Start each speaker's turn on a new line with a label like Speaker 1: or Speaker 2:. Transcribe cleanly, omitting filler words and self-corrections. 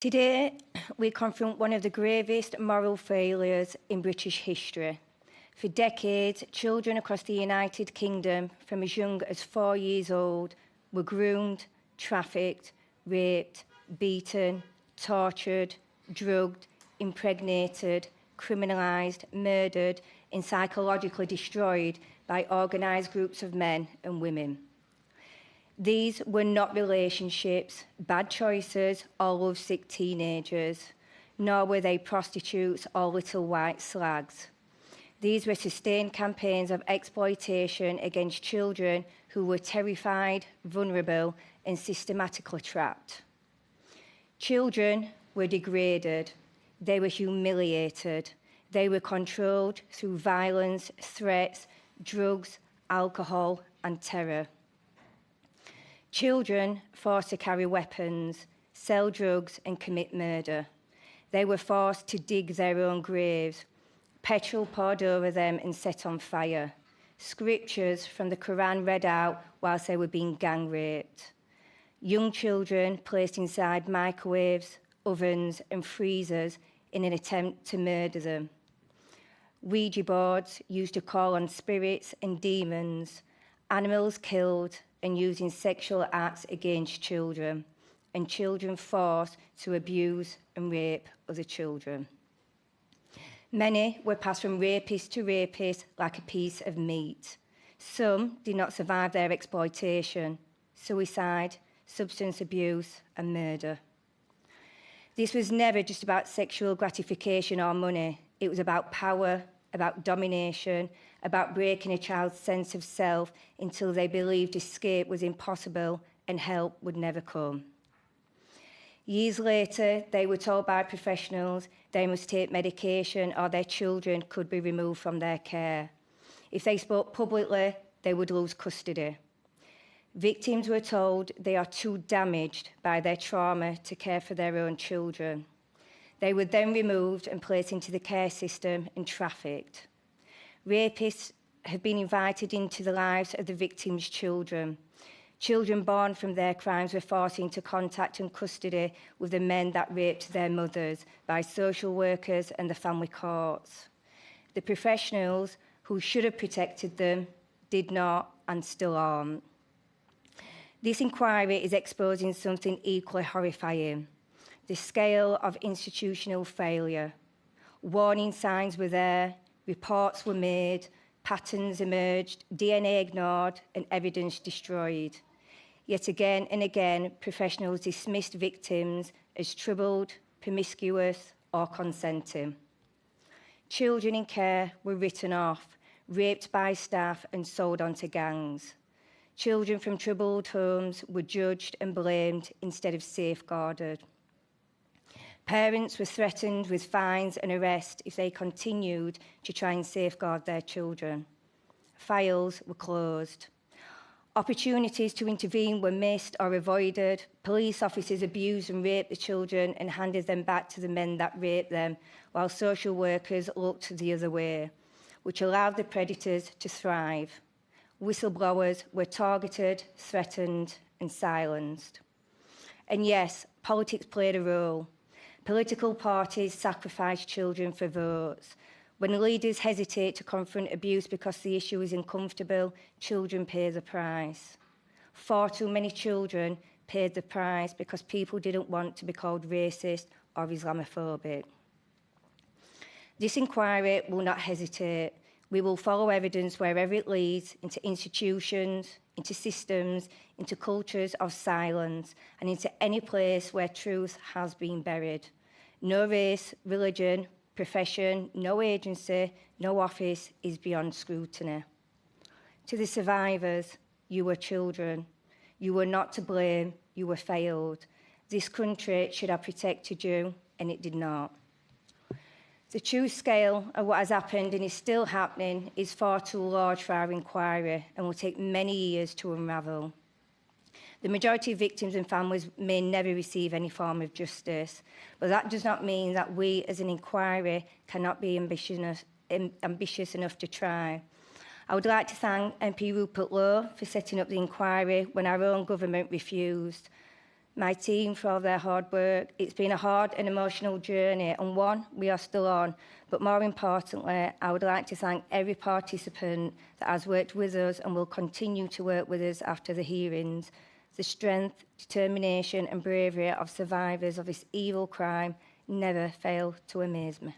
Speaker 1: Today, we confront one of the gravest moral failures in British history. For decades, children across the United Kingdom, from as young as 4 years old, were groomed, trafficked, raped, beaten, tortured, drugged, impregnated, criminalised, murdered, and psychologically destroyed by organised groups of men and women. These were not relationships, bad choices, or lovesick teenagers, nor were they prostitutes or little white slags. These were sustained campaigns of exploitation against children who were terrified, vulnerable, and systematically trapped. Children were degraded, they were humiliated, they were controlled through violence, threats, drugs, alcohol, and terror. Children forced to carry weapons, sell drugs, and commit murder. They were forced to dig their own graves, petrol poured over them and set on fire, scriptures from the Quran read out whilst they were being gang raped. Young children placed inside microwaves, ovens, and freezers in an attempt to murder them. Ouija boards used to call on spirits and demons, animals killed, and using sexual acts against children, and children forced to abuse and rape other children. Many were passed from rapist to rapist like a piece of meat. Some did not survive their exploitation, suicide, substance abuse, and murder. This was never just about sexual gratification or money. It was about power, about domination, about breaking a child's sense of self until they believed escape was impossible and help would never come. Years later, they were told by professionals they must take medication or their children could be removed from their care. If they spoke publicly, they would lose custody. Victims were told they are too damaged by their trauma to care for their own children. They were then removed and placed into the care system and trafficked. Rapists have been invited into the lives of the victims' children. Children born from their crimes were forced into contact and custody with the men that raped their mothers by social workers and the family courts. The professionals who should have protected them did not and still aren't. This inquiry is exposing something equally horrifying: the scale of institutional failure. Warning signs were there, reports were made, patterns emerged, DNA ignored, and evidence destroyed. Yet again and again, professionals dismissed victims as troubled, promiscuous, or consenting. Children in care were written off, raped by staff, and sold on to gangs. Children from troubled homes were judged and blamed instead of safeguarded. Parents were threatened with fines and arrest if they continued to try and safeguard their children. Files were closed. Opportunities to intervene were missed or avoided. Police officers abused and raped the children and handed them back to the men that raped them, while social workers looked the other way, which allowed the predators to thrive. Whistleblowers were targeted, threatened, and silenced. And yes, politics played a role. Political parties sacrifice children for votes. When leaders hesitate to confront abuse because the issue is uncomfortable, children pay the price. Far too many children paid the price because people didn't want to be called racist or Islamophobic. This inquiry will not hesitate. We will follow evidence wherever it leads, into institutions, into systems, into cultures of silence, and into any place where truth has been buried. No race, religion, profession, no agency, no office is beyond scrutiny. To the survivors, you were children. You were not to blame, you were failed. This country should have protected you, and it did not. The true scale of what has happened and is still happening is far too large for our inquiry and will take many years to unravel. The majority of victims and families may never receive any form of justice, but that does not mean that we as an inquiry cannot be ambitious enough to try. I would like to thank MP Rupert Lowe for setting up the inquiry when our own government refused. my team for all their hard work. It's been a hard and emotional journey, and one we are still on. But more importantly, I would like to thank every participant that has worked with us and will continue to work with us after the hearings. The strength, determination and bravery of survivors of this evil crime never fail to amaze me.